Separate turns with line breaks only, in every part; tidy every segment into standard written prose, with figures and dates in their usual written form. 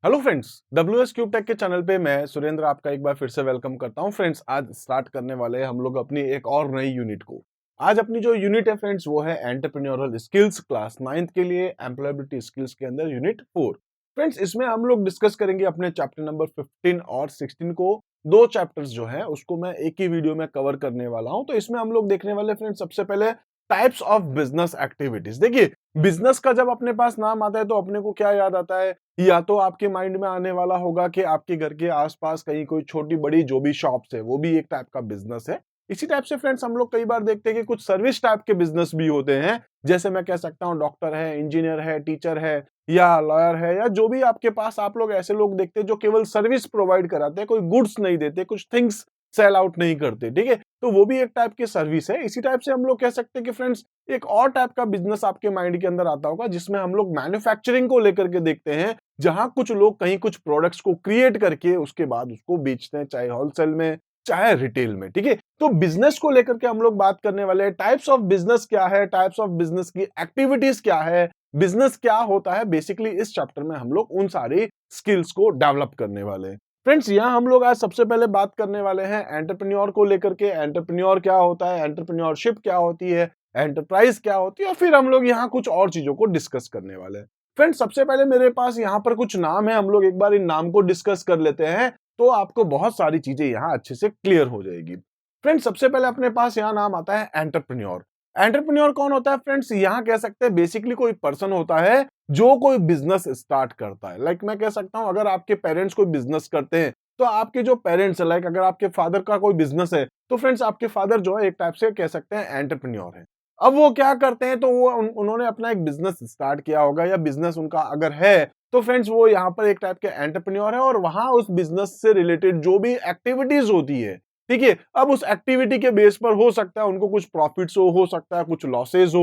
Hello friends, W S cube tech के channel पे मैं सुरेंद्र आपका एक बार फिर से वेलकम करता हूं। फ्रेंड्स, आज स्टार्ट करने वाले हैं हम लोग अपनी एक और नई यूनिट को। आज अपनी जो यूनिट है फ्रेंड्स, वो है एंटरप्रेन्योरल स्किल्स क्लास 9th के लिए एम्प्लॉयबिलिटी स्किल्स के अंदर यूनिट 4। फ्रेंड्स, इसमें हम लोग डिस्कस करेंगे अपने चैप्टर नंबर 15 और 16 को। दो चैप्टर्स जो है उसको मैं एक ही वीडियो में कवर करने वाला हूं। तो इसमें हम लोग देखने वाले फ्रेंड्स, सबसे पहले टाइप्स ऑफ बिजनेस एक्टिविटीज। देखिए, बिजनेस का जब अपने पास नाम आता है तो अपने को क्या याद आता है? या तो आपके माइंड में आने वाला होगा कि आपके घर के आसपास कहीं कोई छोटी बड़ी जो भी शॉप्स है वो भी एक टाइप का बिजनेस है। इसी टाइप से फ्रेंड्स हम लोग कई बार देखते हैं कि कुछ सर्विस टाइप के बिजनेस भी होते हैं। जैसे मैं कह सकता हूँ डॉक्टर है, इंजीनियर है, टीचर है या लॉयर है, या जो भी आपके पास आप लोग ऐसे लोग देखते हैं जो केवल सर्विस प्रोवाइड कराते हैं, कोई गुड्स नहीं देते, कुछ थिंग्स सेल आउट नहीं करते। ठीक है, तो वो भी एक टाइप की सर्विस है। इसी टाइप से हम लोग कह सकते हैं कि फ्रेंड्स, एक और टाइप का बिजनेस आपके माइंड के अंदर आता होगा जिसमें हम लोग मैन्युफैक्चरिंग को लेकर के देखते हैं, जहां कुछ लोग कहीं कुछ प्रोडक्ट्स को क्रिएट करके उसके बाद उसको बेचते हैं, चाहे होलसेल में चाहे रिटेल में। ठीक है, तो बिजनेस को लेकर के हम लोग बात करने वाले हैं। टाइप्स ऑफ बिजनेस क्या है, टाइप्स ऑफ बिजनेस की एक्टिविटीज क्या है, बिजनेस क्या होता है, बेसिकली इस चैप्टर में हम लोग उन सारी स्किल्स को डेवलप करने वाले हैं। फ्रेंड्स, यहाँ हम लोग आज सबसे पहले बात करने वाले हैं एंटरप्रेन्योर को लेकर के। एंटरप्रेन्योर क्या होता है, एंटरप्रेन्योरशिप क्या होती है, एंटरप्राइज क्या होती है, और फिर हम लोग यहाँ कुछ और चीजों को डिस्कस करने वाले हैं। फ्रेंड्स, सबसे पहले मेरे पास यहाँ पर कुछ नाम है, हम लोग एक बार इन नाम को डिस्कस कर लेते हैं, तो आपको बहुत सारी चीजें यहाँ अच्छे से क्लियर हो जाएगी। फ्रेंड्स, सबसे पहले अपने पास यहाँ नाम आता है एंटरप्रेन्योर। एंटरप्रेन्योर कौन होता है फ्रेंड्स? यहाँ कह सकते हैं बेसिकली कोई पर्सन होता है जो कोई बिजनेस स्टार्ट करता है। लाइक मैं कह सकता हूँ, अगर आपके पेरेंट्स कोई बिजनेस करते हैं तो आपके जो पेरेंट्स है, लाइक अगर आपके फादर का कोई बिजनेस है तो फ्रेंड्स आपके फादर जो है एक टाइप से कह सकते हैं एंटरप्रेन्योर है। अब वो क्या करते हैं, तो वो उन्होंने अपना एक बिजनेस स्टार्ट किया होगा, या बिजनेस उनका अगर है तो फ्रेंड्स वो यहाँ पर एक टाइप के एंटरप्रेन्योर है, और वहां उस बिजनेस से रिलेटेड जो भी एक्टिविटीज होती है, ठीक है, अब उस एक्टिविटी के बेस पर हो सकता है उनको कुछ प्रॉफिट्स हो सकता है कुछ लॉसेज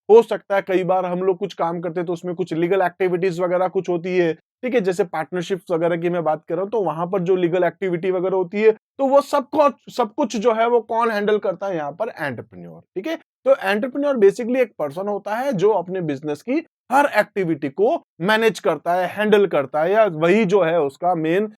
हो सकता है कई बार हम लोग कुछ काम करते हैं तो उसमें कुछ लीगल एक्टिविटीज वगैरह कुछ होती है। ठीक है, जैसे पार्टनरशिप्स वगैरह की मैं बात कर रहा हूँ, तो वहां पर जो लीगल एक्टिविटी वगैरह होती है तो वो सब कुछ जो है वो कौन हैंडल करता है? यहाँ पर एंटरप्रेन्योर। ठीक है, तो एंटरप्रेन्योर बेसिकली एक पर्सन होता है जो अपने बिजनेस की हर एक्टिविटी को मैनेज करता है, हैंडल करता है, या वही जो है उसका मेन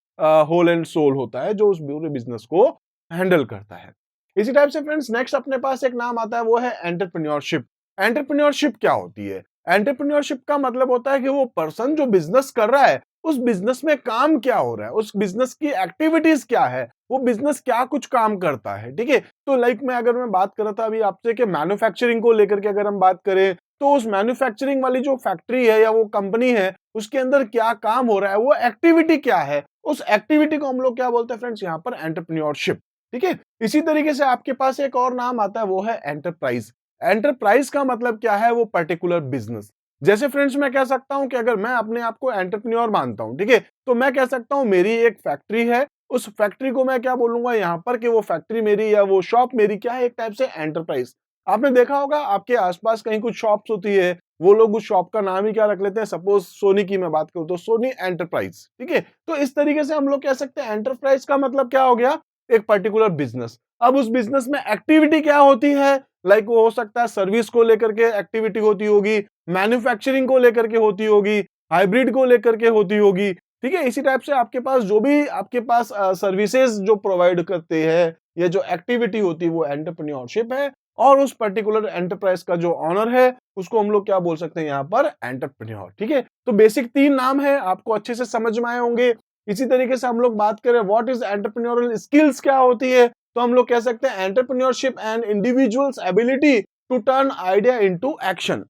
होल एंड सोल होता है जो उस पूरे बिजनेस को हैंडल करता है। इसी टाइप से फ्रेंड्स, नेक्स्ट अपने पास एक नाम आता है, वो है एंटरप्रेन्योरशिप। एंटरप्रेन्योरशिप क्या होती है? एंटरप्रेन्योरशिप का मतलब होता है कि वो पर्सन जो बिजनेस कर रहा है, उस बिजनेस में काम क्या हो रहा है, उस बिजनेस की एक्टिविटीज क्या है, वो बिजनेस क्या कुछ काम करता है। ठीक है, तो लाइक मैं बात कर रहा था अभी आपसे कि मैन्युफैक्चरिंग को लेकर के अगर हम बात करें, तो उस मैन्युफैक्चरिंग वाली जो फैक्ट्री है या वो कंपनी है, उसके अंदर क्या काम हो रहा है, वो एक्टिविटी क्या है, उस एक्टिविटी को हम लोग क्या बोलते हैं फ्रेंड्स? यहाँ पर एंटरप्रेन्योरशिप। ठीक है, इसी तरीके से आपके पास एक और नाम आता है, वो है एंटरप्राइज। एंटरप्राइज का मतलब क्या है? वो पर्टिकुलर बिजनेस। जैसे फ्रेंड्स मैं कह सकता हूं कि अगर मैं अपने आप को एंटरप्रेन्योर मानता हूं, ठीक है, तो मैं कह सकता हूं मेरी एक फैक्ट्री है, उस फैक्ट्री को मैं क्या बोलूंगा यहां पर कि वो फैक्ट्री मेरी या वो शॉप मेरी क्या है? एक टाइप से एंटरप्राइज। आपने देखा होगा आपके आसपास कहीं कुछ शॉप्स होती है, वो लोग उस शॉप का नाम ही क्या रख लेते हैं? सपोज सोनी की मैं बात करूं तो सोनी एंटरप्राइज। ठीक है, तो इस तरीके से हम लोग कह सकते हैं एंटरप्राइज का मतलब क्या हो गया? एक पर्टिकुलर बिजनेस। अब उस बिजनेस में एक्टिविटी क्या होती है? लाइक वो हो सकता है सर्विस को लेकर के एक्टिविटी होती होगी, मैन्युफैक्चरिंग को लेकर के होती होगी, हाइब्रिड को लेकर के होती होगी। ठीक है, इसी टाइप से आपके पास जो भी आपके पास सर्विसेज जो प्रोवाइड करते हैं या जो एक्टिविटी होती है वो एंटरप्रेन्योरशिप है, और उस पर्टिकुलर एंटरप्राइज का जो ऑनर है उसको हम लोग क्या बोल सकते हैं यहाँ पर? एंटरप्रेन्योर। ठीक है, तो बेसिक तीन नाम है, आपको अच्छे से समझ में आए होंगे। इसी तरीके से हम लोग बात करें व्हाट इज एंटरप्रेन्योरल स्किल्स क्या होती है, तो हम लोग कह सकते हैं entrepreneurship and individual's ability to turn idea into action.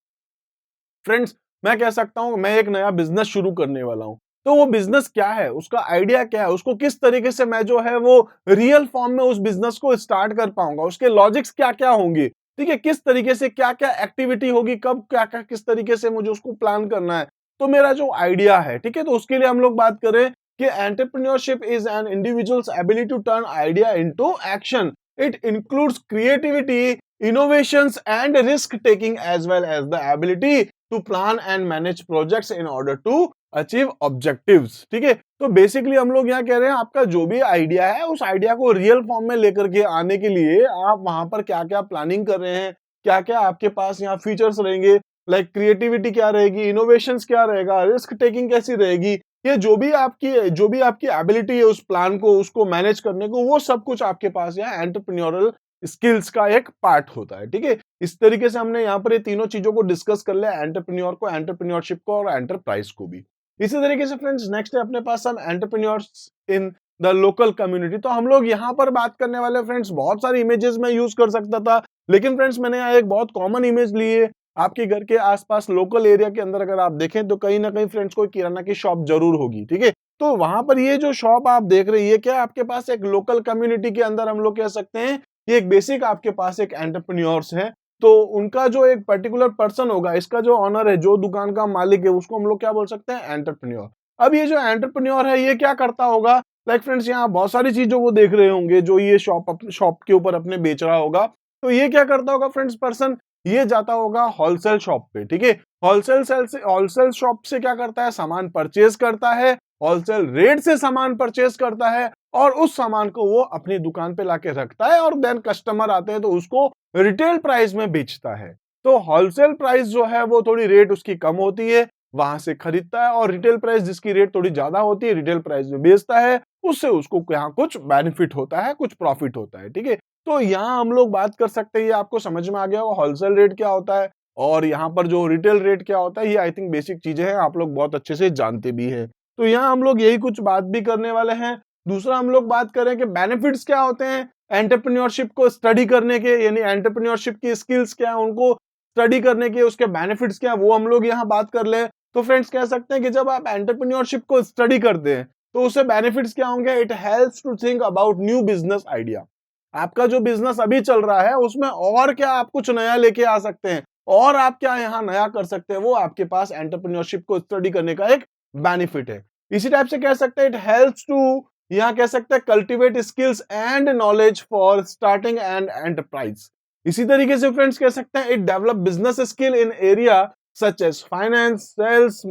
Friends, मैं कह सकता हूं मैं एक नया बिजनेस शुरू करने वाला हूं, तो वो बिजनेस क्या है, उसका आइडिया क्या है, उसको किस तरीके से मैं जो है वो रियल फॉर्म में उस बिजनेस को स्टार्ट कर पाऊंगा, उसके लॉजिक्स क्या क्या होंगे, ठीक है, किस तरीके से क्या क्या एक्टिविटी होगी, कब क्या क्या किस तरीके से मुझे उसको प्लान करना है, तो मेरा जो आइडिया है, ठीक है, तो उसके लिए हम लोग बात करें कि entrepreneurship is an individual's ability to turn idea into action. It includes creativity, innovations and risk taking as well as the ability to plan and manage projects in order to achieve objectives। ठीक है, तो basically हम लोग यहाँ कह रहे हैं आपका जो भी आइडिया है उस आइडिया को रियल फॉर्म में लेकर के आने के लिए आप वहां पर क्या क्या प्लानिंग कर रहे हैं, क्या क्या आपके पास यहाँ फीचर्स रहेंगे, लाइक क्रिएटिविटी क्या रहेगी, इनोवेशंस क्या रहेगा, रिस्क टेकिंग कैसी रहेगी, ये जो भी आपकी एबिलिटी है उस प्लान को उसको मैनेज करने को, वो सब कुछ आपके पास यहाँ एंटरप्रेन्योरल स्किल्स का एक पार्ट होता है। ठीक है, इस तरीके से हमने यहाँ पर ये तीनों चीजों को डिस्कस कर लिया, एंटरप्रेन्योर को, एंटरप्रेन्योरशिप को और एंटरप्राइज को भी। इसी तरीके से फ्रेंड्स नेक्स्ट है अपने पास some entrepreneurs in the local community. तो हम लोग यहाँ पर बात करने वाले फ्रेंड्स, बहुत सारी इमेजेस में यूज कर सकता था, लेकिन फ्रेंड्स मैंने यहाँ एक बहुत कॉमन इमेज ली है। आपके घर के आसपास लोकल एरिया के अंदर अगर आप देखें तो कहीं ना कहीं फ्रेंड्स कोई किराना की शॉप जरूर होगी। ठीक है, तो वहां पर ये जो शॉप आप देख रही है, क्या आपके पास एक लोकल कम्युनिटी के अंदर हम लोग कह सकते हैं कि एक बेसिक आपके पास एक एंटरप्रेन्योर्स है। तो उनका जो एक पर्टिकुलर पर्सन होगा, इसका जो ऑनर है, जो दुकान का मालिक है, उसको हम लोग क्या बोल सकते हैं, एंटरप्रेन्योर। अब ये जो एंटरप्रेन्योर है ये क्या करता होगा, लाइक फ्रेंड्स यहाँ बहुत सारी चीजों को देख रहे होंगे जो ये शॉप के ऊपर अपने बेच रहा होगा। तो ये क्या करता होगा फ्रेंड्स पर्सन, ये जाता होगा होलसेल शॉप पे। ठीक है, होलसेल शॉप से क्या करता है, सामान परचेज करता है, होलसेल रेट से सामान परचेज करता है और उस सामान को वो अपनी दुकान पे लाके रखता है और देन कस्टमर आते हैं तो उसको रिटेल प्राइस में बेचता है। तो होलसेल प्राइस जो है वो थोड़ी रेट उसकी कम होती है, वहां से खरीदता है, और रिटेल प्राइस जिसकी रेट थोड़ी ज्यादा होती है रिटेल प्राइस में बेचता है, उससे उसको यहाँ कुछ बेनिफिट होता है, कुछ प्रॉफिट होता है। ठीक है, तो यहाँ हम लोग बात कर सकते हैं, ये आपको समझ में आ गया होगा होलसेल रेट क्या होता है और यहाँ पर जो रिटेल रेट क्या होता है। ये आई थिंक बेसिक चीजें हैं, आप लोग बहुत अच्छे से जानते भी हैं। तो यहाँ हम लोग यही कुछ बात भी करने वाले हैं। दूसरा हम लोग बात करें कि बेनिफिट्स क्या होते हैं एंटरप्रेन्योरशिप को स्टडी करने के, यानी एंटरप्रेन्योरशिप की स्किल्स क्या है उनको स्टडी करने के, उसके बेनिफिट्स क्या है वो हम लोग यहाँ बात कर ले। तो फ्रेंड्स कह सकते हैं कि जब आप एंटरप्रेन्योरशिप को स्टडी करते हैं तो उससे बेनिफिट्स क्या होंगे, it helps to think about new business idea. आपका जो बिजनेस अभी चल रहा है उसमें और क्या आप कुछ नया लेके आ सकते हैं और आप क्या यहाँ नया कर सकते हैं, वो आपके पास एंटरप्रेन्योरशिप को स्टडी करने का एक बेनिफिट है। इसी टाइप से कह सकते हैं इट हेल्प्स टू, यहाँ कह सकते हैं cultivate skills and knowledge for starting and enterprise. इसी तरीके से फ्रेंड्स कह सकते हैं it develop business skill in area such as finance, sales,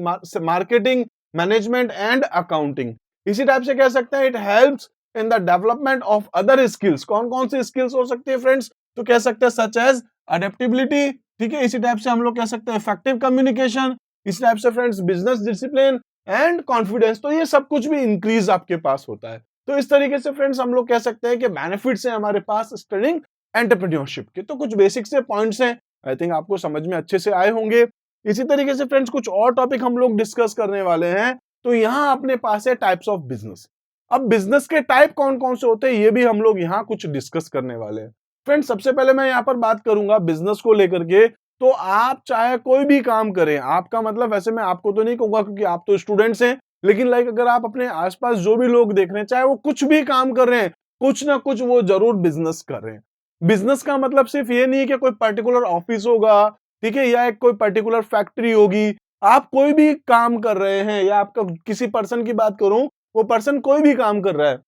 marketing, management and accounting. इसी टाइप से कह सकते हैं it helps in the development of other skills. कौन कौन सी स्किल्स हो सकती है फ्रेंड्स, तो कह सकते हैं सच एज अडेप्टेबिलिटी। ठीक है, इसी टाइप से हम लोग कह सकते हैं इफेक्टिव कम्युनिकेशन। इसी टाइप से friends business discipline and confidence. तो ये सब कुछ भी इंक्रीज आपके पास होता है। तो इस तरीके से फ्रेंड्स हम लोग कह सकते हैं कि बेनिफिट्स है हमारे पास स्टडिंग एंटरप्रेन्योरशिप के। तो कुछ बेसिक से पॉइंट्स हैं, आई थिंक आपको समझ में अच्छे से आए होंगे। इसी तरीके से फ्रेंड्स कुछ और टॉपिक हम लोग डिस्कस करने वाले हैं। तो यहाँ अपने पास है टाइप्स ऑफ बिजनेस। अब बिजनेस के टाइप कौन कौन से होते हैं ये भी हम लोग यहाँ कुछ डिस्कस करने वाले हैं। फ्रेंड्स सबसे पहले मैं यहाँ पर बात करूंगा बिजनेस को लेकर के। तो आप चाहे कोई भी काम करें, आपका मतलब वैसे मैं आपको तो नहीं कहूंगा क्योंकि आप तो स्टूडेंट्स हैं, लेकिन लाइक अगर आप अपने आसपास जो भी लोग देख रहे हैं, चाहे वो कुछ भी काम कर रहे हैं, कुछ ना कुछ वो जरूर बिजनेस कर रहे हैं। बिजनेस का मतलब सिर्फ ये नहीं है कि कोई पर्टिकुलर ऑफिस होगा, ठीक है, या एक कोई पर्टिकुलर फैक्ट्री होगी। आप कोई भी काम कर रहे हैं, या आपका किसी पर्सन की बात करूं, वो पर्सन कोई भी काम कर रहा है।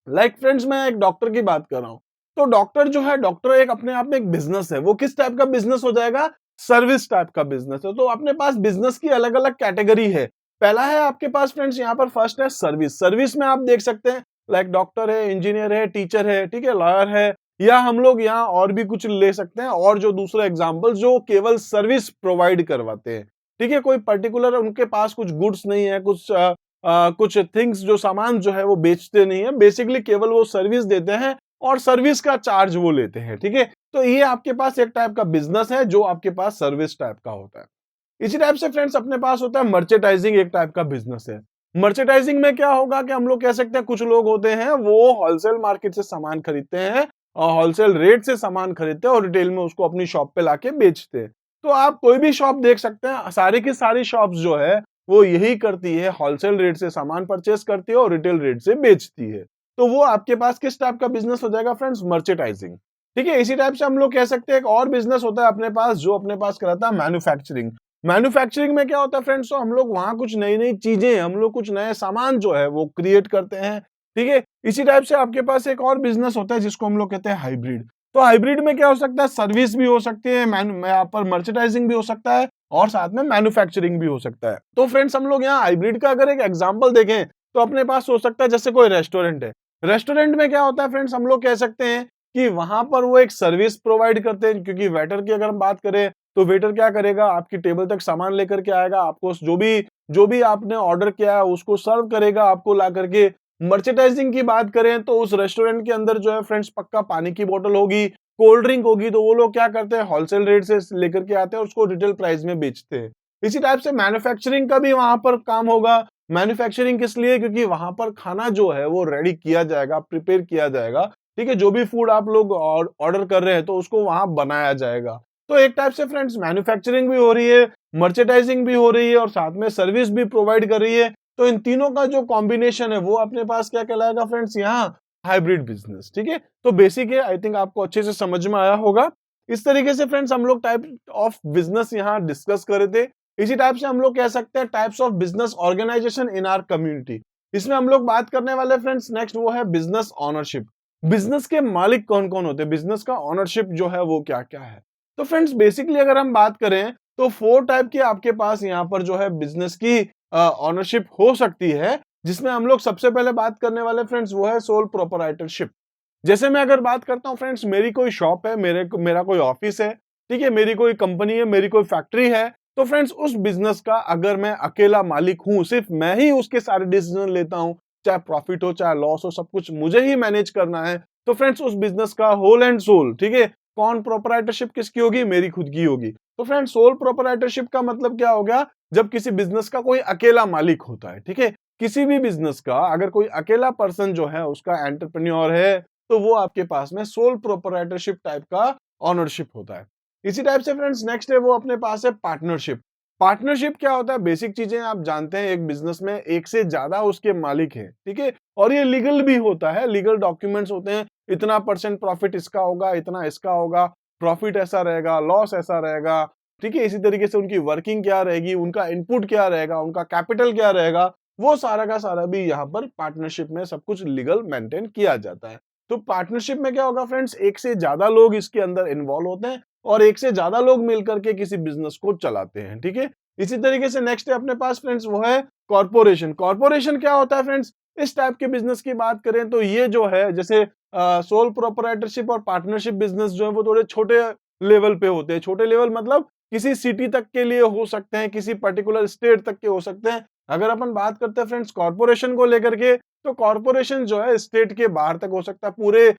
लाइक फ्रेंड्स मैं एक डॉक्टर की बात कर रहा हूं, तो डॉक्टर जो है, डॉक्टर एक अपने आप में एक बिजनेस है। वो किस टाइप का बिजनेस हो जाएगा, सर्विस टाइप का बिजनेस है। तो अपने पास बिजनेस की अलग अलग कैटेगरी है। पहला है आपके पास फ्रेंड्स यहाँ पर फर्स्ट है सर्विस। सर्विस में आप देख सकते हैं लाइक डॉक्टर है, इंजीनियर है, टीचर है, ठीक है, लॉयर है, या हम लोग यहाँ और भी कुछ ले सकते हैं और जो दूसरे एग्जाम्पल जो केवल सर्विस प्रोवाइड करवाते हैं। ठीक है, कोई पर्टिकुलर उनके पास कुछ गुड्स नहीं है, कुछ थिंग्स जो सामान जो है वो बेचते नहीं है, बेसिकली केवल वो सर्विस देते हैं और सर्विस का चार्ज वो लेते हैं। ठीक है, तो ये आपके पास एक टाइप का बिजनेस है जो आपके पास सर्विस टाइप का होता है। इसी टाइप से फ्रेंड्स अपने पास होता है मर्चेंडाइजिंग, एक टाइप का बिजनेस है। मर्चेंडाइजिंग में क्या होगा कि हम लोग कह सकते हैं कुछ लोग होते हैं वो होलसेल मार्केट से सामान खरीदते हैं और होलसेल रेट से सामान खरीदते हैं और रिटेल में उसको अपनी शॉप पे लाके बेचते हैं। तो आप कोई भी शॉप देख सकते हैं, सारी की सारी शॉप्स जो है वो यही करती है, होलसेल रेट से सामान परचेस करती है और रिटेल रेट से बेचती है। तो वो आपके पास किस टाइप का बिजनेस हो जाएगा फ्रेंड्स, मर्चेंडाइजिंग। ठीक है, इसी टाइप से हम लोग कह सकते हैं एक और बिजनेस होता है अपने पास जो अपने पास कराता है मैन्युफैक्चरिंग। मैन्युफैक्चरिंग में क्या होता है फ्रेंड्स, तो हम लोग वहां कुछ नई नई चीजें, हम लोग कुछ नए सामान जो है वो क्रिएट करते हैं। ठीक है, इसी टाइप से आपके पास एक और बिजनेस होता है जिसको हम लोग कहते हैं हाइब्रिड। तो हाइब्रिड में क्या हो सकता है, सर्विस भी हो सकती है, यहाँ पर मर्चेंडाइजिंग भी हो सकता है और साथ में मैन्युफैक्चरिंग भी हो सकता है। तो फ्रेंड्स हम लोग यहाँ हाइब्रिड का अगर एक एग्जांपल देखें तो अपने पास हो सकता है जैसे कोई रेस्टोरेंट है। रेस्टोरेंट में क्या होता है फ्रेंड्स, हम लोग कह सकते हैं कि वहां पर वो एक सर्विस प्रोवाइड करते हैं, क्योंकि वेटर की अगर हम बात करें तो वेटर क्या करेगा, आपकी टेबल तक सामान लेकर के आएगा, आपको जो भी जो भी आपने ऑर्डर किया है उसको सर्व करेगा आपको ला करके। मर्चेंडाइजिंग की बात करें तो उस रेस्टोरेंट के अंदर जो है फ्रेंड्स पक्का पानी की बोतल होगी, कोल्ड ड्रिंक होगी, तो वो लोग क्या करते हैं होलसेल रेट से लेकर के आते हैं और उसको रिटेल प्राइस में बेचते हैं। इसी टाइप से मैन्युफैक्चरिंग का भी वहां पर काम होगा। मैन्युफैक्चरिंग किस लिए? क्योंकि वहां पर खाना जो है वो रेडी किया जाएगा, प्रिपेयर किया जाएगा, ठीक है। जो भी फूड आप लोग ऑर्डर कर रहे हैं तो उसको वहां बनाया जाएगा। तो एक टाइप से फ्रेंड्स मैन्युफैक्चरिंग भी हो रही है, मर्चेंडाइजिंग भी हो रही है और साथ में सर्विस भी प्रोवाइड कर रही है। तो इन तीनों का जो कॉम्बिनेशन है वो अपने पास क्या कहलाएगा फ्रेंड्स? यहाँ हाइब्रिड बिजनेस, ठीक है। तो बेसिक है, आई थिंक आपको अच्छे से समझ में आया होगा। इस तरीके से फ्रेंड्स हम लोग टाइप ऑफ बिजनेस यहाँ डिस्कस कर रहे थे। इसी टाइप से हम लोग कह सकते हैं types of business organisation in our community. इसमें हम लोग बात करने वाले फ्रेंड्स नेक्स्ट वो है बिजनेस ऑनरशिप। बिजनेस के मालिक कौन कौन होते हैं, बिजनेस का ऑनरशिप जो है वो क्या क्या है। तो फ्रेंड्स बेसिकली अगर हम बात करें तो 4 टाइप के आपके पास यहाँ पर जो है बिजनेस की ऑनरशिप हो सकती है, जिसमें हम लोग सबसे पहले बात करने वाले फ्रेंड्स वो है सोल प्रोपराइटरशिप। जैसे मैं अगर बात करता हूँ फ्रेंड्स, मेरी कोई शॉप है, मेरा कोई ऑफिस है, ठीक है, मेरी कोई कंपनी है, मेरी कोई फैक्ट्री है, तो फ्रेंड्स उस बिजनेस का अगर मैं अकेला मालिक हूं, सिर्फ मैं ही उसके सारे डिसीजन लेता हूं, चाहे प्रॉफिट हो चाहे लॉस हो, सब कुछ मुझे ही मैनेज करना है, तो फ्रेंड्स उस बिजनेस का होल एंड सोल, ठीक है, कौन प्रोपराइटरशिप किसकी होगी? मेरी खुद की होगी। तो फ्रेंड्स सोल प्रोपराइटरशिप का मतलब क्या हो गया? जब किसी बिजनेस का कोई अकेला मालिक होता है, ठीक है, किसी भी बिजनेस का अगर कोई अकेला पर्सन जो है उसका एंटरप्रेन्योर है, तो वो आपके पास में सोल प्रोपराइटरशिप टाइप का ऑनरशिप होता है। इसी टाइप से फ्रेंड्स नेक्स्ट है वो अपने पास है पार्टनरशिप। पार्टनरशिप क्या होता है? बेसिक चीजें आप जानते हैं, एक बिजनेस में एक से ज्यादा उसके मालिक हैं, ठीक है, और ये लीगल भी होता है, लीगल डॉक्यूमेंट्स होते हैं, इतना परसेंट प्रॉफिट इसका होगा, इतना इसका होगा, प्रॉफिट ऐसा रहेगा, लॉस ऐसा रहेगा, ठीक है। इसी तरीके से उनकी वर्किंग क्या रहेगी, उनका इनपुट क्या रहेगा, उनका कैपिटल क्या रहेगा, वो सारा का सारा भी यहाँ पर पार्टनरशिप में सब कुछ लीगल मेंटेन किया जाता है। तो पार्टनरशिप में क्या होगा फ्रेंड्स? एक से ज्यादा लोग इसके अंदर इन्वॉल्व होते हैं और एक से ज्यादा लोग मिलकर के किसी बिजनेस को चलाते हैं, ठीक है। इसी तरीके से नेक्स्ट है अपने पास फ्रेंड्स वो है कॉर्पोरेशन। कॉर्पोरेशन क्या होता है फ्रेंड्स? इस टाइप के बिजनेस की बात करें तो ये जो है जैसे सोल प्रोपराइटरशिप और पार्टनरशिप बिजनेस जो है वो थोड़े छोटे लेवल पे होते हैं। छोटे लेवल मतलब किसी सिटी तक के लिए हो सकते हैं, किसी पर्टिकुलर स्टेट तक के हो सकते हैं। अगर अपन बात करते हैं फ्रेंड्स कॉर्पोरेशन को लेकर के, तो कॉर्पोरेशन जो है स्टेट के बाहर तक हो सकता है, पूरे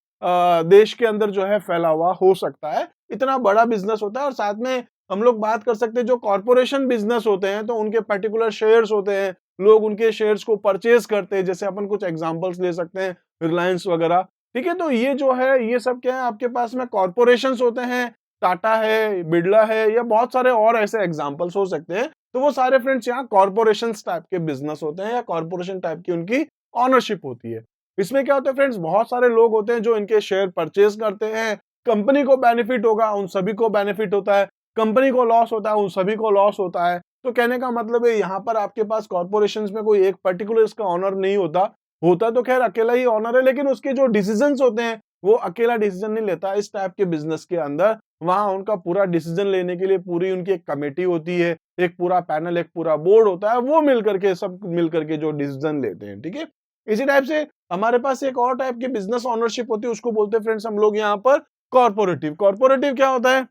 देश के अंदर जो है फैला हुआ हो सकता है, इतना बड़ा बिजनेस होता है। और साथ में हम लोग बात कर सकते हैं जो कॉर्पोरेशन बिजनेस होते हैं तो उनके पर्टिकुलर शेयर्स होते हैं, लोग उनके शेयर्स को परचेज करते हैं, जैसे अपन कुछ एग्जांपल्स ले सकते हैं, रिलायंस वगैरह, ठीक है। तो ये जो है ये सब क्या है आपके पास में कॉर्पोरेशंस होते हैं, टाटा है, बिरला है, या बहुत सारे और ऐसे एग्जांपल्स हो सकते हैं। तो वो सारे फ्रेंड्स यहाँ कॉर्पोरेशन टाइप के बिजनेस होते हैं या कॉर्पोरेशन टाइप की उनकी ऑनरशिप होती है। इसमें क्या होता है फ्रेंड्स, बहुत सारे लोग होते हैं जो इनके शेयर परचेज करते हैं, कंपनी को बेनिफिट होगा, उन सभी को बेनिफिट होता है, कंपनी को लॉस होता है, उन सभी को लॉस होता है। तो कहने का मतलब है यहाँ पर आपके पास कॉर्पोरेशंस में कोई एक पर्टिकुलर इसका ऑनर नहीं होता, होता तो खैर अकेला ही ऑनर है, लेकिन उसके जो डिसीजंस होते हैं वो अकेला डिसीजन नहीं लेता। इस टाइप के बिजनेस के अंदर वहां उनका पूरा डिसीजन लेने के लिए पूरी उनकी एक कमेटी होती है, एक पूरा पैनल, एक पूरा बोर्ड होता है, वो मिलकर के सब मिलकर के जो डिसीजन लेते हैं, ठीक है। इसी टाइप से हमारे पास एक और टाइप की बिजनेस ऑनरशिप होती है, उसको बोलते हैं फ्रेंड्स हम लोग यहाँ पर कॉर्पोरेटिव। कॉर्पोरेटिव क्या होता है?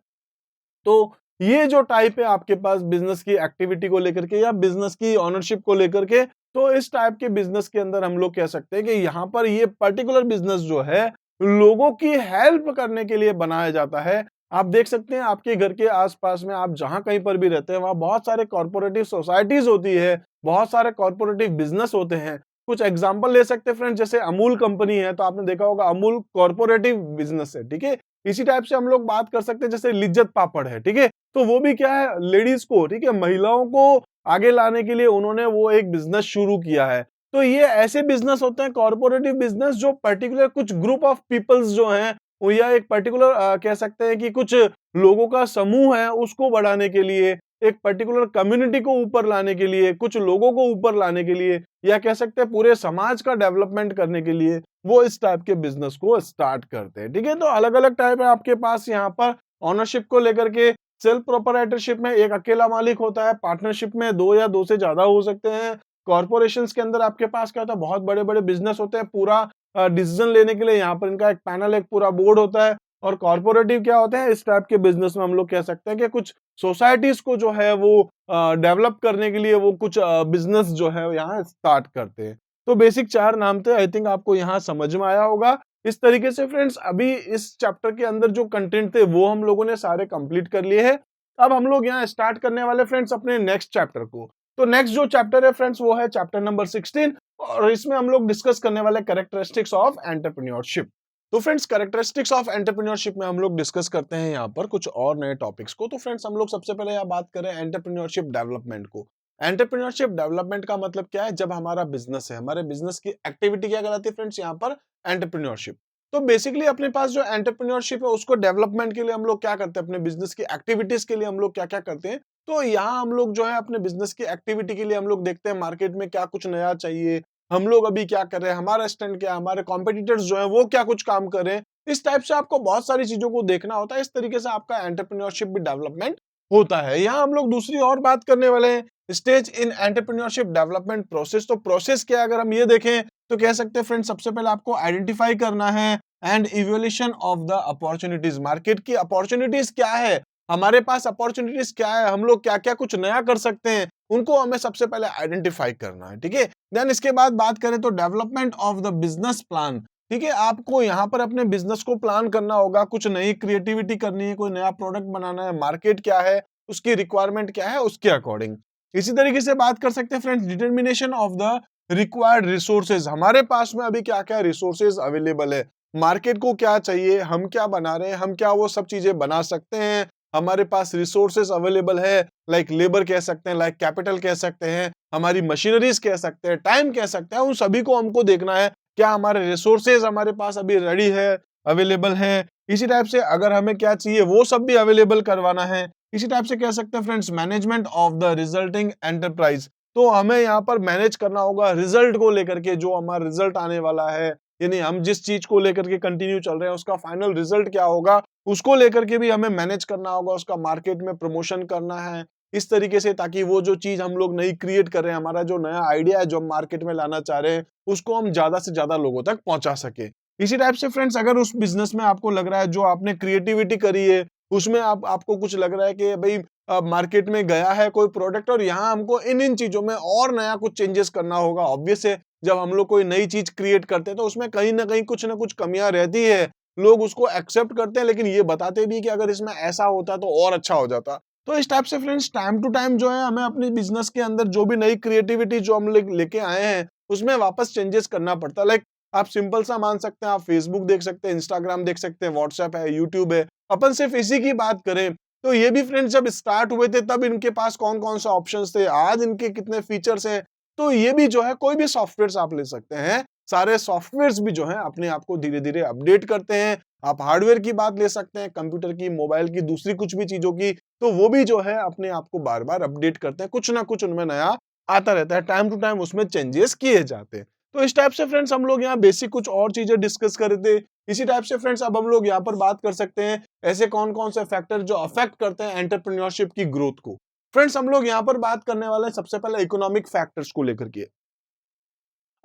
तो ये जो टाइप है आपके पास बिजनेस की एक्टिविटी को लेकर के या बिजनेस की ऑनरशिप को लेकर के, तो इस टाइप के बिजनेस के अंदर हम लोग कह सकते हैं कि यहाँ पर ये पर्टिकुलर बिजनेस जो है लोगों की हेल्प करने के लिए बनाया जाता है। आप देख सकते हैं आपके घर के आसपास में आप जहां कहीं पर भी रहते हैं वहां बहुत सारे कॉर्पोरेटिव सोसाइटीज होती है, बहुत सारे कॉर्पोरेटिव बिजनेस होते हैं। कुछ एग्जांपल ले सकते हैं फ्रेंड्स, जैसे अमूल कंपनी है तो आपने देखा होगा अमूल कॉर्पोरेटिव बिजनेस है, ठीक है। इसी टाइप से हम लोग बात कर सकते हैं जैसे लिज्जत पापड़ है, ठीक है, तो वो भी क्या है लेडीज को, ठीक है, महिलाओं को आगे लाने के लिए उन्होंने वो एक बिजनेस शुरू किया है। तो ये ऐसे बिजनेस होते हैं कॉर्पोरेटिव बिजनेस जो पर्टिकुलर कुछ ग्रुप ऑफ पीपल्स जो हैं वो या एक पर्टिकुलर कह सकते हैं कि कुछ लोगों का समूह है उसको बढ़ाने के लिए, एक पर्टिकुलर कम्युनिटी को ऊपर लाने के लिए, कुछ लोगों को ऊपर लाने के लिए, या कह सकते हैं पूरे समाज का डेवलपमेंट करने के लिए वो इस टाइप के बिजनेस को स्टार्ट करते हैं, ठीक है। तो अलग अलग टाइप है आपके पास यहाँ पर ऑनरशिप को लेकर के। सेल्फ प्रोपराइटरशिप में एक अकेला मालिक होता है, पार्टनरशिप में दो या दो से ज्यादा हो सकते हैं, कॉर्पोरेशंस के अंदर आपके पास क्या होता है बहुत बड़े बड़े बिजनेस होते हैं, पूरा डिसीजन लेने के लिए यहाँ पर इनका एक पैनल, एक पूरा बोर्ड होता है, और कॉर्पोरेटिव क्या होते हैं, इस टाइप के बिजनेस में हम लोग कह सकते हैं कि कुछ सोसाइटीज को जो है वो डेवलप करने के लिए वो कुछ बिजनेस जो है यहाँ स्टार्ट करते हैं। तो बेसिक 4 नाम थे, आई थिंक आपको यहाँ समझ में आया होगा। इस तरीके से फ्रेंड्स अभी इस चैप्टर के अंदर जो कंटेंट थे वो हम लोगों ने सारे कंप्लीट कर लिए हैं। अब हम लोग यहाँ स्टार्ट करने वाले फ्रेंड्स अपने नेक्स्ट चैप्टर को। तो नेक्स्ट जो चैप्टर है फ्रेंड्स वो है चैप्टर नंबर 16 और इसमें हम लोग डिस्कस करने वाले कैरेक्टरिस्टिक्स ऑफ एंटरप्रेन्योरशिप। तो फ्रेंड्स कैरेक्टरिस्टिक्स ऑफ एंटरप्रेन्योरशिप में हम लोग डिस्कस करते हैं यहाँ पर कुछ और नए टॉपिक्स को। तो फ्रेंड्स हम लोग सबसे पहले यहाँ बात करें एंटरप्रेन्योरशिप डेवलपमेंट को। एंटरप्रेन्योरशिप डेवलपमेंट का मतलब क्या है, जब हमारा बिजनेस है, हमारे बिजनेस की एक्टिविटी क्या कहलाती है फ्रेंड्स यहाँ पर, एंटरप्रेन्योरशिप। तो बेसिकली अपने पास जो एंटरप्रेन्योरशिप है उसको डेवलपमेंट के लिए हम लोग क्या करते हैं, अपने बिजनेस की एक्टिविटीज के लिए हम लोग क्या क्या करते हैं। तो यहाँ हम लोग जो है अपने बिजनेस की एक्टिविटी के लिए हम लोग देखते हैं मार्केट में क्या कुछ नया चाहिए, हम लोग अभी क्या कर रहे हैं, हमारा स्टैंड क्या है, हमारे कॉम्पिटिटर्स जो है वो क्या कुछ काम कर रहे हैं। इस टाइप से आपको बहुत सारी चीजों को देखना होता है। इस तरीके से आपका एंटरप्रेन्योरशिप भी डेवलपमेंट होता है। यहाँ हम लोग दूसरी और बात करने वाले हैं स्टेज इन एंटरप्रेन्योरशिप डेवलपमेंट प्रोसेस। तो प्रोसेस क्या है अगर हम ये देखें तो कह सकते हैं फ्रेंड्स सबसे पहले आपको आइडेंटिफाई करना है and evolution of the opportunities. Market की अपॉर्चुनिटीज क्या है, हमारे पास अपॉर्चुनिटीज क्या है, हम लोग क्या क्या कुछ नया कर सकते हैं, उनको हमें सबसे पहले आइडेंटिफाई करना है। ठीक है, देन इसके बाद बात करें तो development of the business plan. ठीक है, आपको यहाँ पर अपने बिजनेस को प्लान करना होगा, कुछ नई क्रिएटिविटी करनी है, कोई नया प्रोडक्ट बनाना है, मार्केट क्या है, उसकी रिक्वायरमेंट क्या है, उसके अकॉर्डिंग। इसी तरीके से बात कर सकते हैं friends determination of the required resources. हमारे पास में अभी क्या क्या रिसोर्सेज अवेलेबल है, मार्केट को क्या चाहिए, हम क्या बना रहे हैं, हम क्या वो सब चीजें बना सकते हैं, हमारे पास रिसोर्सेज अवेलेबल है, लाइक लेबर कह सकते हैं, लाइक कैपिटल कह सकते हैं, हमारी मशीनरीज कह सकते हैं, टाइम कह सकते हैं। उन सभी को हमको देखना है क्या हमारे रिसोर्सेज हमारे पास अभी रेडी है, अवेलेबल है। इसी टाइप से अगर हमें क्या चाहिए वो सब भी अवेलेबल करवाना है। इसी टाइप से कह सकते हैं friends management of the resulting enterprise. तो हमें यहाँ पर मैनेज करना होगा रिजल्ट को लेकर के, जो हमारा रिजल्ट आने वाला है, यानी हम जिस चीज को लेकर के कंटिन्यू चल रहे हैं उसका फाइनल रिजल्ट क्या होगा, उसको लेकर के भी हमें मैनेज करना होगा, उसका मार्केट में प्रमोशन करना है इस तरीके से, ताकि वो जो चीज हम लोग नई क्रिएट कर रहे हैं, हमारा जो नया आइडिया है जो हम मार्केट में लाना चाह रहे हैं, उसको हम ज्यादा से ज्यादा लोगों तक पहुंचा सके। इसी टाइप से फ्रेंड्स अगर उस बिजनेस में आपको लग रहा है जो आपने क्रिएटिविटी करी है उसमें आपको कुछ लग रहा है कि भाई मार्केट में गया है कोई प्रोडक्ट और यहाँ हमको इन इन चीजों में और नया कुछ चेंजेस करना होगा। ऑब्वियस है जब हम लोग कोई नई चीज क्रिएट करते हैं तो उसमें कहीं ना कुछ कमियां रहती है, लोग उसको एक्सेप्ट करते हैं लेकिन ये बताते भी कि अगर इसमें ऐसा होता तो और अच्छा हो जाता। तो इस टाइप से फ्रेंड्स टाइम टू टाइम जो है हमें अपने बिजनेस के अंदर जो भी नई क्रिएटिविटी जो हम लेके आए हैं उसमें वापस चेंजेस करना पड़ता है। लाइक आप सिंपल सा मान सकते हैं, आप फेसबुक देख सकते हैं, इंस्टाग्राम देख सकते हैं, व्हाट्सएप है, यूट्यूब है। अपन सिर्फ इसी की बात करें तो ये भी फ्रेंड्स जब स्टार्ट हुए थे तब इनके पास कौन कौन सा ऑप्शंस थे, आज इनके कितने फीचर्स हैं। तो ये भी जो है कोई भी सॉफ्टवेयर आप ले सकते हैं, सारे सॉफ्टवेयर्स भी जो है अपने आप को धीरे धीरे अपडेट करते हैं। आप हार्डवेयर की बात ले सकते हैं, कंप्यूटर की, मोबाइल की, दूसरी कुछ भी चीजों की, तो वो भी जो है अपने आप को बार बार अपडेट करते हैं, कुछ ना कुछ उनमें नया आता रहता है, टाइम टू टाइम उसमें चेंजेस किए जाते हैं। तो इस टाइप से फ्रेंड्स हम लोग यहाँ बेसिक कुछ और चीजें डिस्कस कर रहे थे। इसी टाइप से फ्रेंड्स अब हम लोग यहाँ पर बात कर सकते हैं ऐसे कौन कौन से फैक्टर जो अफेक्ट करते हैं एंटरप्रेन्योरशिप की ग्रोथ को। फ्रेंड्स हम लोग यहाँ पर बात करने वाले हैं सबसे पहले इकोनॉमिक फैक्टर्स को लेकर के।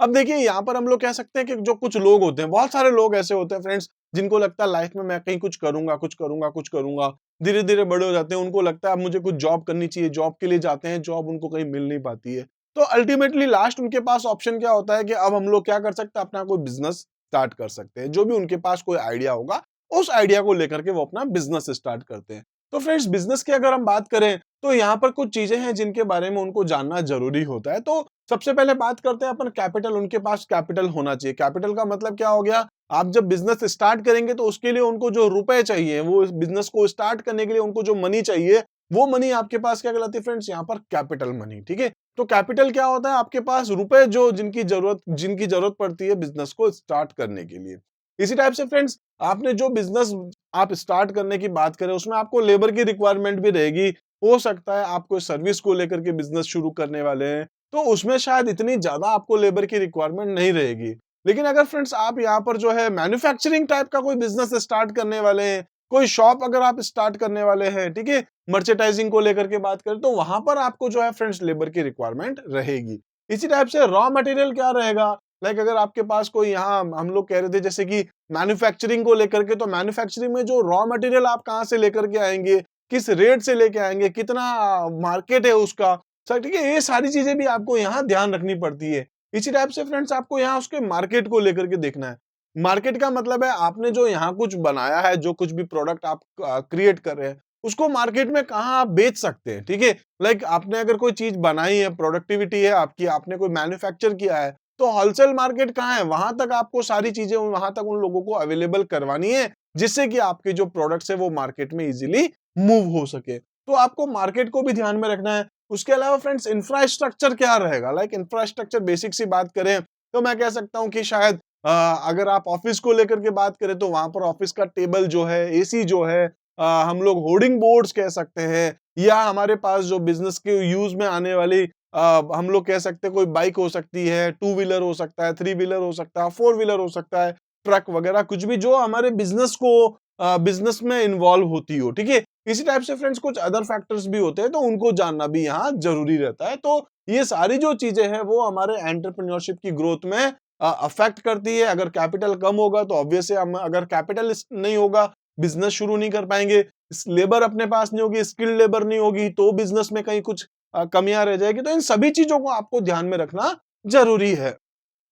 अब देखिए यहाँ पर हम लोग कह सकते हैं कि जो कुछ लोग होते हैं, बहुत सारे लोग ऐसे होते हैं फ्रेंड्स जिनको लगता है लाइफ में मैं कहीं कुछ करूंगा कुछ करूंगा कुछ करूंगा, धीरे धीरे बड़े हो जाते हैं, उनको लगता है अब मुझे कुछ जॉब करनी चाहिए, जॉब के लिए जाते हैं, जॉब उनको कहीं मिल नहीं पाती है। तो अल्टीमेटली लास्ट उनके पास ऑप्शन क्या होता है कि अब हम लोग क्या कर सकते हैं, अपना कोई बिजनेस स्टार्ट कर सकते हैं। जो भी उनके पास कोई आइडिया होगा उस आइडिया को लेकर के वो अपना बिजनेस स्टार्ट करते हैं। तो फ्रेंड्स बिजनेस की अगर हम बात करें तो यहाँ पर कुछ चीजें हैं जिनके बारे में उनको जानना जरूरी होता है। तो सबसे पहले बात करते हैं अपन कैपिटल। उनके पास कैपिटल होना चाहिए। कैपिटल का मतलब क्या हो गया, आप जब बिजनेस स्टार्ट करेंगे तो उसके लिए उनको जो रुपए चाहिए, वो बिजनेस को स्टार्ट करने के लिए उनको जो मनी चाहिए, वो मनी आपके पास क्या कहलाती है फ्रेंड्स, यहाँ पर कैपिटल मनी। ठीक है, तो कैपिटल क्या होता है, आपके पास रुपए जो जिनकी जरूरत पड़ती है बिजनेस को स्टार्ट करने के लिए। इसी टाइप से फ्रेंड्स आपने जो बिजनेस आप स्टार्ट करने की बात करें उसमें आपको लेबर की रिक्वायरमेंट भी रहेगी। हो सकता है आप कोई सर्विस को लेकर के बिजनेस शुरू करने वाले हैं तो उसमें शायद इतनी ज्यादा आपको लेबर की रिक्वायरमेंट नहीं रहेगी। लेकिन अगर फ्रेंड्स आप यहाँ पर जो है मैन्युफैक्चरिंग टाइप का कोई बिजनेस स्टार्ट करने वाले हैं, कोई शॉप अगर आप स्टार्ट करने वाले हैं, ठीक है, मर्चेंडाइजिंग को लेकर के बात करें तो वहां पर आपको जो है फ्रेंड्स लेबर की रिक्वायरमेंट रहेगी। इसी टाइप से रॉ मटेरियल क्या रहेगा, लाइक अगर आपके पास कोई यहाँ हम लोग कह रहे थे जैसे कि मैन्युफैक्चरिंग को लेकर के, तो मैन्युफैक्चरिंग में जो रॉ मटेरियल आप कहाँ से लेकर के आएंगे, किस रेट से लेके आएंगे, कितना मार्केट है उसका, सर ठीक है, ये सारी चीजें भी आपको यहाँ ध्यान रखनी पड़ती है। इसी टाइप से फ्रेंड्स आपको यहाँ उसके मार्केट को लेकर के देखना है। मार्केट का मतलब है आपने जो यहाँ कुछ बनाया है, जो कुछ भी प्रोडक्ट आप क्रिएट कर रहे हैं, उसको मार्केट में कहाँ आप बेच सकते हैं, ठीक है। लाइक आपने अगर कोई चीज बनाई है, प्रोडक्टिविटी है आपकी, आपने कोई मैन्युफैक्चर किया है, तो होलसेल मार्केट कहाँ है, वहां तक आपको सारी चीजें वहां तक उन लोगों को अवेलेबल करवानी है, जिससे कि आपके जो प्रोडक्ट्स है वो मार्केट में इजीली मूव हो सके। तो आपको मार्केट को भी ध्यान में रखना है। उसके अलावा फ्रेंड्स इंफ्रास्ट्रक्चर क्या रहेगा, लाइक इंफ्रास्ट्रक्चर बेसिक सी बात करें तो मैं कह सकता हूँ कि शायद अगर आप ऑफिस को लेकर के बात करें तो वहां पर ऑफिस का टेबल जो है, एसी जो है, हम लोग होर्डिंग बोर्ड्स कह सकते हैं, या हमारे पास जो बिजनेस के यूज में आने वाली हम लोग कह सकते हैं कोई बाइक हो सकती है, 2 व्हीलर हो सकता है, 3 व्हीलर हो सकता है, 4 व्हीलर हो सकता है, ट्रक वगैरह कुछ भी जो हमारे बिजनेस को बिजनेस में इन्वॉल्व होती हो, ठीक है। इसी टाइप से फ्रेंड्स कुछ अदर फैक्टर्स भी होते हैं, तो उनको जानना भी यहाँ जरूरी रहता है। तो ये सारी जो चीजें हैं वो हमारे एंटरप्रेन्योरशिप की ग्रोथ में अफेक्ट करती है। अगर कैपिटल कम होगा तो ऑब्वियसली हम, अगर कैपिटल नहीं होगा, बिजनेस शुरू नहीं कर पाएंगे, लेबर अपने पास नहीं होगी, स्किल्ड लेबर नहीं होगी, तो बिजनेस में कहीं कुछ कमियां रह जाएगी। तो इन सभी चीजों को आपको ध्यान में रखना जरूरी है।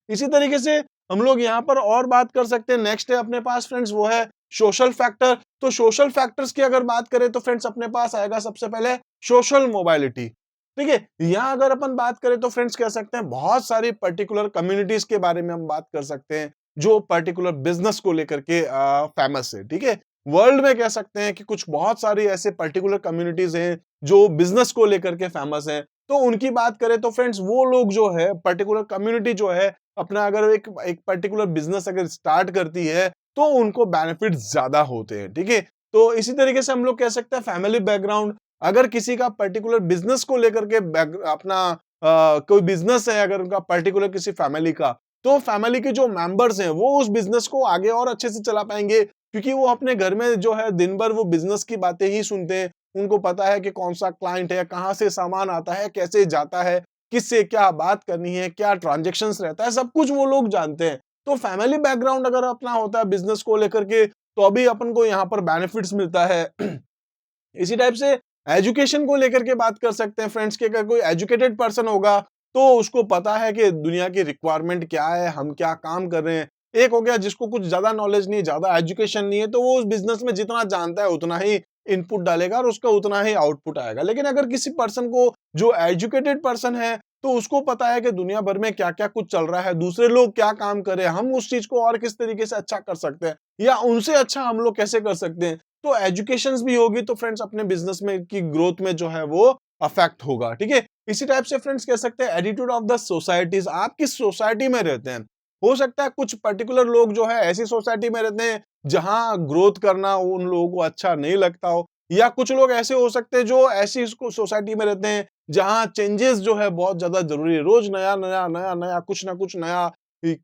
इसी तरीके से हम लोग यहाँ पर और बात कर सकते हैं। नेक्स्ट है अपने पास फ्रेंड्स वो है सोशल फैक्टर। तो सोशल फैक्टर्स की अगर बात करें तो फ्रेंड्स अपने पास आएगा सबसे पहले सोशल मोबाइलिटी, ठीक है। यहाँ अगर अपन बात करें तो फ्रेंड्स कह सकते हैं बहुत सारी पर्टिकुलर कम्युनिटीज के बारे में हम बात कर सकते हैं जो पर्टिकुलर बिजनेस को लेकर के फेमस है, ठीक है। वर्ल्ड में कह सकते हैं कि कुछ बहुत सारी ऐसे पर्टिकुलर कम्युनिटीज हैं जो बिजनेस को लेकर के फेमस हैं। तो उनकी बात करें तो फ्रेंड्स वो लोग जो है, पर्टिकुलर कम्युनिटी जो है, अपना अगर एक एक पर्टिकुलर बिजनेस अगर स्टार्ट करती है तो उनको बेनिफिट ज्यादा होते हैं, ठीक है। तो इसी तरीके से हम लोग कह सकते हैं फैमिली बैकग्राउंड। अगर किसी का पर्टिकुलर बिजनेस को लेकर के अपना कोई बिजनेस है, अगर उनका पर्टिकुलर किसी फैमिली का, तो फैमिली के जो मेंबर्स हैं वो उस बिजनेस को आगे और अच्छे से चला पाएंगे, क्योंकि वो अपने घर में जो है दिन भर वो बिजनेस की बातें ही सुनते हैं। उनको पता है कि कौन सा क्लाइंट है, कहाँ से सामान आता है, कैसे जाता है, किससे क्या बात करनी है, क्या ट्रांजेक्शन्स रहता है, सब कुछ वो लोग जानते हैं। तो फैमिली बैकग्राउंड अगर अपना होता है बिजनेस को लेकर के, तो अभी अपन को यहाँ पर बेनिफिट्स मिलता है। इसी टाइप से एजुकेशन को लेकर के बात कर सकते हैं फ्रेंड्स कि अगर कोई एजुकेटेड पर्सन होगा तो उसको पता है कि दुनिया की रिक्वायरमेंट क्या है, हम क्या काम कर रहे हैं। एक हो गया जिसको कुछ ज्यादा नॉलेज नहीं, ज्यादा एजुकेशन नहीं है, तो वो उस बिजनेस में जितना जानता है उतना ही इनपुट डालेगा और उसका उतना ही आउटपुट आएगा। लेकिन अगर किसी पर्सन को, जो एजुकेटेड पर्सन है, तो उसको पता है कि दुनिया भर में क्या क्या कुछ चल रहा है, दूसरे लोग क्या काम कर रहे हैं, हम उस चीज को और किस तरीके से अच्छा कर सकते हैं, या उनसे अच्छा हम लोग कैसे कर सकते हैं। तो एजुकेशन भी होगी तो फ्रेंड्स अपने बिजनेस में की ग्रोथ में जो है वो अफेक्ट होगा, ठीक है। इसी टाइप से फ्रेंड्स कह सकते हैं एटीट्यूड ऑफ द सोसाइटीज। आप किस सोसाइटी में रहते हैं, हो सकता है कुछ पर्टिकुलर लोग जो है ऐसी सोसाइटी में रहते हैं जहां ग्रोथ करना उन लोगों को अच्छा नहीं लगता हो, या कुछ लोग ऐसे हो सकते हैं जो ऐसी सोसाइटी में रहते हैं जहां चेंजेस जो है बहुत ज्यादा जरूरी है, रोज नया नया नया नया कुछ ना कुछ नया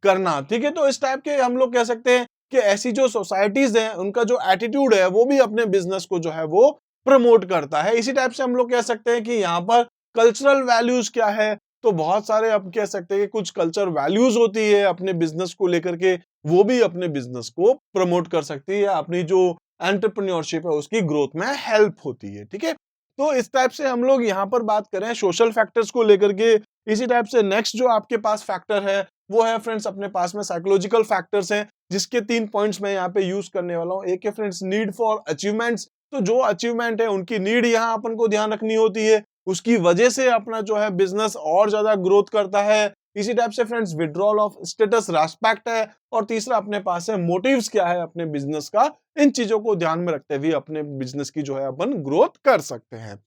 करना, ठीक है। तो इस टाइप के हम लोग कह सकते हैं कि ऐसी जो सोसाइटीज हैं उनका जो एटीट्यूड है वो भी अपने बिजनेस को जो है वो प्रमोट करता है। इसी टाइप से हम लोग कह सकते हैं कि यहाँ पर कल्चरल वैल्यूज क्या है, तो बहुत सारे आप कह सकते हैं कि कुछ कल्चर वैल्यूज होती है अपने बिजनेस को लेकर के, वो भी अपने बिजनेस को प्रमोट कर सकती है, अपनी जो एंटरप्रेन्योरशिप है उसकी ग्रोथ में हेल्प होती है, ठीक है। तो इस टाइप से हम लोग यहाँ पर बात करें सोशल फैक्टर्स को लेकर के। इसी टाइप से नेक्स्ट जो आपके पास फैक्टर है वो है फ्रेंड्स अपने पास में साइकोलॉजिकल फैक्टर्स हैं, जिसके 3 पॉइंट्स मैं यहाँ पे यूज करने वाला हूँ। एक है फ्रेंड्स नीड फॉर अचीवमेंट्स। तो जो अचीवमेंट है उनकी नीड यहाँ अपन को ध्यान रखनी होती है, उसकी वजह से अपना जो है बिजनेस और ज्यादा ग्रोथ करता है। इसी टाइप से friends withdrawal of status respect है, और तीसरा अपने पास है मोटिव्स क्या है अपने बिजनेस का। इन चीजों को ध्यान में रखते हुए अपने बिजनेस की जो है अपन ग्रोथ कर सकते हैं।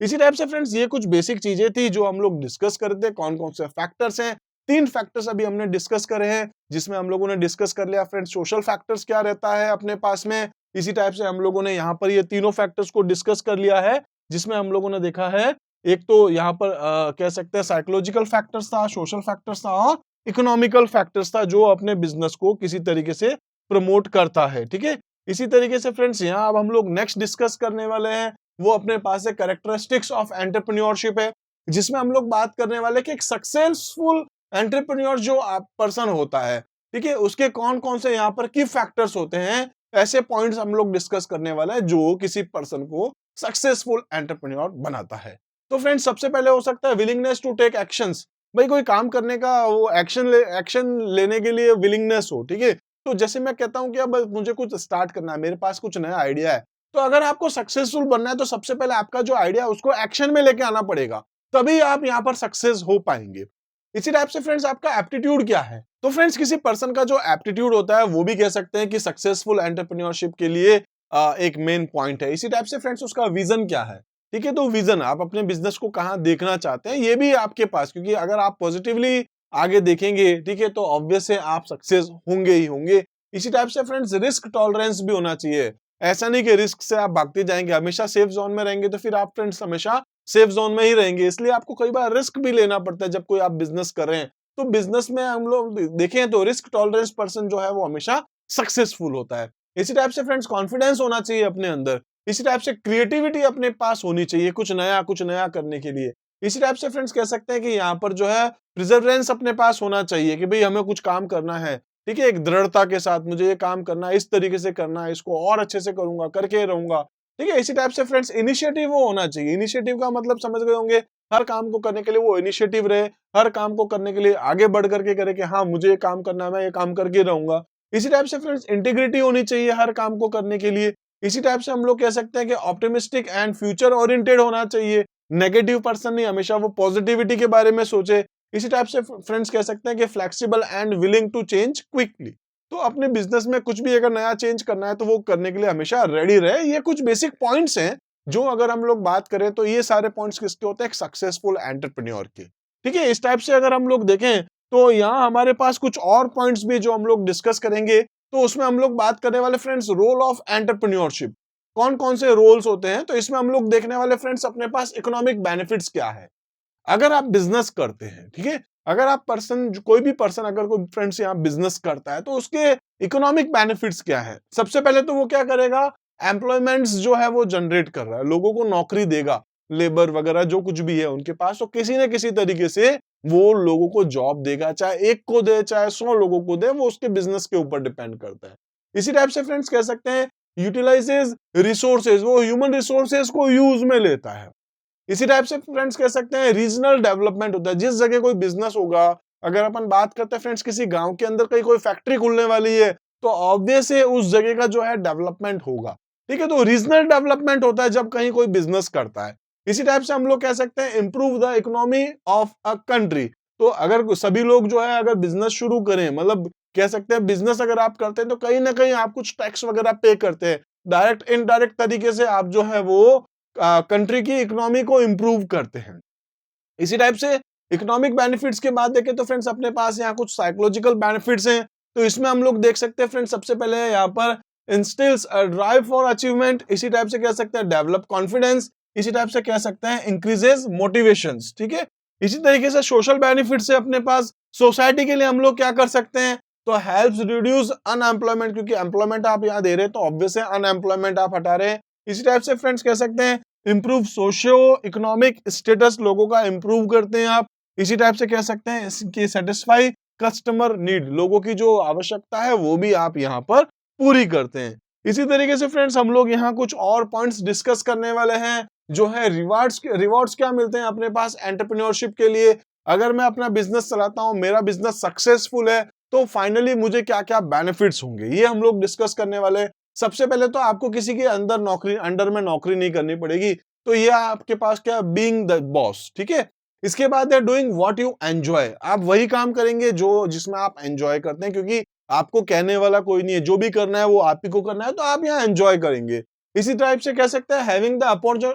इसी टाइप से फ्रेंड्स ये कुछ बेसिक चीजें थी जो हम लोग डिस्कस करते हैं, कौन कौन से फैक्टर्स हैं। 3 फैक्टर्स अभी हमने डिस्कस करे हैं, जिसमें हम लोगों ने डिस्कस कर लिया फ्रेंड्स सोशल फैक्टर्स क्या रहता है अपने पास में। इसी टाइप से हम लोगों ने यहाँ पर ये तीनों फैक्टर्स को डिस्कस कर लिया है, जिसमें हम लोगों ने देखा है एक तो यहाँ पर कह सकते हैं साइकोलॉजिकल फैक्टर्स था, सोशल फैक्टर्स था और इकोनॉमिकल फैक्टर्स था, जो अपने बिजनेस को किसी तरीके से प्रमोट करता है, ठीक है। इसी तरीके से फ्रेंड्स यहाँ अब हम लोग नेक्स्ट डिस्कस करने वाले हैं, वो अपने पास है कैरेक्टरिस्टिक्स ऑफ एंटरप्रेन्योरशिप है, जिसमें हम लोग बात करने वाले कि एक सक्सेसफुल एंटरप्रेन्योर जो आप पर्सन होता है, ठीक है, उसके कौन कौन से यहाँ पर की फैक्टर्स होते हैं, ऐसे पॉइंट्स हम लोग डिस्कस करने वाला है जो किसी पर्सन को सक्सेसफुल एंटरप्रेन्योर बनाता है। तो फ्रेंड्स, सबसे पहले हो सकता है विलिंगनेस टू टेक एक्शंस। भाई कोई काम करने का वो एक्शन लेने के लिए विलिंगनेस हो, ठीक है। तो जैसे मैं कहता हूँ कि अब मुझे कुछ स्टार्ट करना है, मेरे पास कुछ नया आइडिया है, तो अगर आपको सक्सेसफुल बनना है तो सबसे पहले आपका जो आइडिया है उसको एक्शन में लेके आना पड़ेगा, तभी आप यहाँ पर सक्सेस हो पाएंगे। इसी टाइप से फ्रेंड्स, आपका एप्टीट्यूड क्या है? तो फ्रेंड्स, किसी पर्सन का जो एप्टीट्यूड होता है वो भी कह सकते हैं कि सक्सेसफुल एंटरप्रेन्योरशिप के लिए एक मेन पॉइंट है। इसी टाइप से फ्रेंड्स, उसका विजन क्या है, ठीक है। तो विजन, आप अपने बिजनेस को कहाँ देखना चाहते हैं, ये भी आपके पास, क्योंकि अगर आप पॉजिटिवली आगे देखेंगे, ठीक है, तो ऑब्वियस है आप सक्सेस होंगे ही होंगे। इसी टाइप से फ्रेंड्स, रिस्क टॉलरेंस भी होना चाहिए। ऐसा नहीं कि रिस्क से आप भागते जाएंगे, हमेशा सेफ जोन में रहेंगे तो फिर आप फ्रेंड्स हमेशा सेफ जोन में ही रहेंगे। इसलिए आपको कई बार रिस्क भी लेना पड़ता है जब कोई आप बिजनेस कर रहे हैं। तो बिजनेस में हम लोग देखें तो रिस्क टॉलरेंस पर्सन जो है वो हमेशा सक्सेसफुल होता है। इसी टाइप से फ्रेंड्स, कॉन्फिडेंस होना चाहिए अपने अंदर। इसी टाइप से क्रिएटिविटी अपने पास होनी चाहिए कुछ नया करने के लिए। इसी टाइप से फ्रेंड्स, कह सकते हैं कि यहाँ पर जो है प्रिजर्वेंस अपने पास होना चाहिए कि भाई हमें कुछ काम करना है, ठीक है, एक दृढ़ता के साथ मुझे ये काम करना है, इस तरीके से करना है, इसको और अच्छे से करूंगा, करके रहूंगा, ठीक है। इसी टाइप से फ्रेंड्स, इनिशिएटिव वो होना चाहिए। इनिशिएटिव का मतलब समझ गए होंगे, हर काम को करने के लिए वो इनिशिएटिव रहे, हर काम को करने के लिए आगे बढ़ करके करे कि हाँ मुझे ये काम करना है, मैं ये काम करके रहूंगा। इसी टाइप से फ्रेंड्स, इंटीग्रिटी होनी चाहिए हर काम को करने के लिए। इसी टाइप से हम लोग कह सकते हैं कि ऑप्टिमिस्टिक एंड फ्यूचर ओरिएंटेड होना चाहिए। नेगेटिव पर्सन नहीं, हमेशा वो पॉजिटिविटी के बारे में सोचे। इसी टाइप से फ्रेंड्स, कह सकते हैं कि flexible and willing to change quickly. तो अपने बिजनेस में कुछ भी अगर नया चेंज करना है तो वो करने के लिए हमेशा रेडी रहे। ये कुछ बेसिक पॉइंट्स हैं जो अगर हम लोग बात करें तो ये सारे पॉइंट्स किसके होते हैं, एक सक्सेसफुल एंटरप्रेन्योर के, ठीक है। इस टाइप से अगर हम लोग देखें तो यहाँ हमारे पास कुछ और पॉइंट्स भी जो हम लोग डिस्कस करेंगे। तो उसमें हम लोग बात करने वाले फ्रेंड्स, रोल ऑफ एंटरप्रेन्योरशिप, कौन कौन से रोल्स होते हैं। तो इसमें हम लोग देखने वाले फ्रेंड्स, अपने पास इकोनॉमिक बेनिफिट्स क्या है अगर आप बिजनेस करते हैं, ठीक है। अगर आप कोई भी पर्सन अगर कोई फ्रेंड्स यहाँ बिजनेस करता है तो उसके इकोनॉमिक बेनिफिट्स क्या है। सबसे पहले तो वो क्या करेगा, एम्प्लॉयमेंट्स जो है वो जनरेट कर रहा है, लोगों को नौकरी देगा, लेबर वगैरह जो कुछ भी है उनके पास, तो किसी न किसी तरीके से वो लोगों को जॉब देगा, चाहे एक को दे चाहे 100 लोगों को दे, वो उसके बिजनेस के ऊपर डिपेंड करता है। इसी टाइप से फ्रेंड्स, कह सकते हैं यूटिलाइजेज रिसोर्सेज, वो ह्यूमन रिसोर्सेज को यूज में लेता है। इसी टाइप से फ्रेंड्स, कह सकते हैं रीजनल डेवलपमेंट होता है। जिस जगह कोई बिजनेस होगा, अगर अपन बात करते हैं फ्रेंड्स किसी गांव के अंदर कहीं कोई फैक्ट्री खुलने वाली है, तो ऑब्वियस है उस जगह का जो है डेवलपमेंट होगा, ठीक है। तो रीजनल डेवलपमेंट होता है जब कहीं कोई बिजनेस करता है। इसी टाइप से हम लोग कह सकते हैं improve the economy of a country. तो अगर सभी लोग जो है अगर बिजनेस शुरू करें, मतलब कह सकते हैं बिजनेस अगर आप करते हैं तो कहीं ना कहीं आप कुछ टैक्स वगैरह पे करते हैं, डायरेक्ट इनडायरेक्ट तरीके से आप जो है वो कंट्री की इकोनॉमी को इंप्रूव करते हैं। इसी टाइप से इकोनॉमिक बेनिफिट्स के बाद देखें तो फ्रेंड्स, अपने पास यहाँ कुछ साइकोलॉजिकल बेनिफिट्स हैं। तो इसमें हम लोग देख सकते हैं फ्रेंड्स, सबसे पहले यहाँ पर instils a drive for achievement. इसी टाइप से कह सकते हैं डेवलप कॉन्फिडेंस। इसी टाइप से कह सकते हैं इंक्रीजेस मोटिवेशंस, ठीक है। इसी तरीके से सोशल बेनिफिट्स है अपने पास। सोसाइटी के लिए हम लोग क्या कर सकते हैं, तो हेल्प्स रिड्यूस अनएम्प्लॉयमेंट, क्योंकि एम्प्लॉयमेंट आप यहाँ दे रहे हैं तो ऑब्वियस है अनएम्प्लॉयमेंट आप हटा रहे हैं। इसी टाइप से फ्रेंड्स, कह सकते हैं इंप्रूव सोशियो इकोनॉमिक स्टेटस, लोगों का इंप्रूव करते हैं आप। इसी टाइप से कह सकते हैं कि सेटिस्फाई कस्टमर नीड, लोगों की जो आवश्यकता है वो भी आप यहाँ पर पूरी करते हैं। इसी तरीके से फ्रेंड्स, हम लोग यहाँ कुछ और पॉइंट्स डिस्कस करने वाले हैं जो है रिवार्ड्स क्या मिलते हैं अपने पास एंटरप्रेन्योरशिप के लिए। अगर मैं अपना बिजनेस चलाता हूँ, मेरा बिजनेस सक्सेसफुल है, तो फाइनली मुझे क्या क्या बेनिफिट्स होंगे, ये हम लोग डिस्कस करने वाले हैं। सबसे पहले तो आपको किसी के अंडर में नौकरी नहीं करनी पड़ेगी, तो ये आपके पास क्या, बीइंग द बॉस, ठीक है। इसके बाद है डूइंग व्हाट यू एंजॉय, आप वही काम करेंगे जो जिसमें आप एंजॉय करते हैं, क्योंकि आपको कहने वाला कोई नहीं है, जो भी करना है वो आप ही को करना है, तो आप यहाँ एंजॉय करेंगे। इसी टाइप से कह सकते हैं having the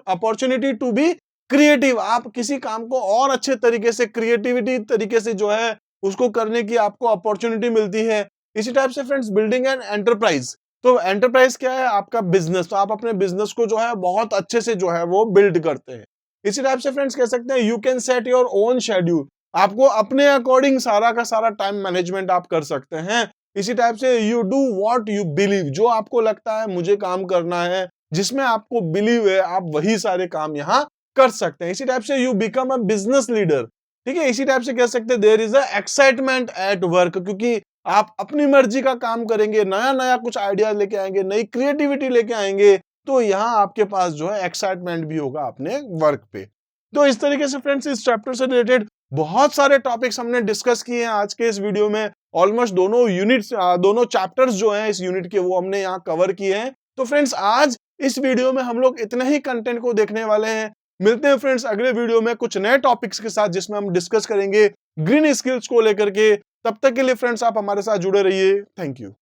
opportunity to be creative, आप किसी काम को और अच्छे तरीके से क्रिएटिविटी तरीके से जो है उसको करने की आपको अपॉर्चुनिटी मिलती है। इसी टाइप से फ्रेंड्स, बिल्डिंग एन एंटरप्राइज, तो एंटरप्राइज क्या है, आपका बिजनेस, तो आप अपने बिजनेस को जो है बहुत अच्छे से जो है वो बिल्ड करते हैं। इसी टाइप से फ्रेंड्स, कह सकते हैं you can set your own schedule, आपको अपने अकॉर्डिंग सारा का सारा टाइम मैनेजमेंट आप कर सकते हैं। इसी टाइप से you do what you believe, जो आपको लगता है मुझे काम करना है, जिसमें आपको बिलीव है, आप वही सारे काम यहाँ कर सकते हैं। इसी टाइप से you become a business leader, ठीक है, इसी टाइप से कह सकते हैं there is a excitement at work, क्योंकि आप अपनी मर्जी का काम करेंगे, नया नया कुछ आइडिया लेके आएंगे, नई क्रिएटिविटी लेके आएंगे, तो यहाँ आपके पास जो है एक्साइटमेंट भी होगा अपने वर्क पे। तो इस तरीके से फ्रेंड्स इस चैप्टर से रिलेटेड बहुत सारे टॉपिक्स हमने डिस्कस किए हैं आज के इस वीडियो में। ऑलमोस्ट दोनों यूनिट्स, दोनों चैप्टर्स जो हैं इस यूनिट के, वो हमने यहाँ कवर किए हैं। तो फ्रेंड्स आज इस वीडियो में हम लोग इतने ही कंटेंट को देखने वाले हैं। मिलते हैं फ्रेंड्स अगले वीडियो में कुछ नए टॉपिक्स के साथ, जिसमें हम डिस्कस करेंगे ग्रीन स्किल्स को लेकर के। तब तक के लिए फ्रेंड्स आप हमारे साथ जुड़े रहिए। Thank you.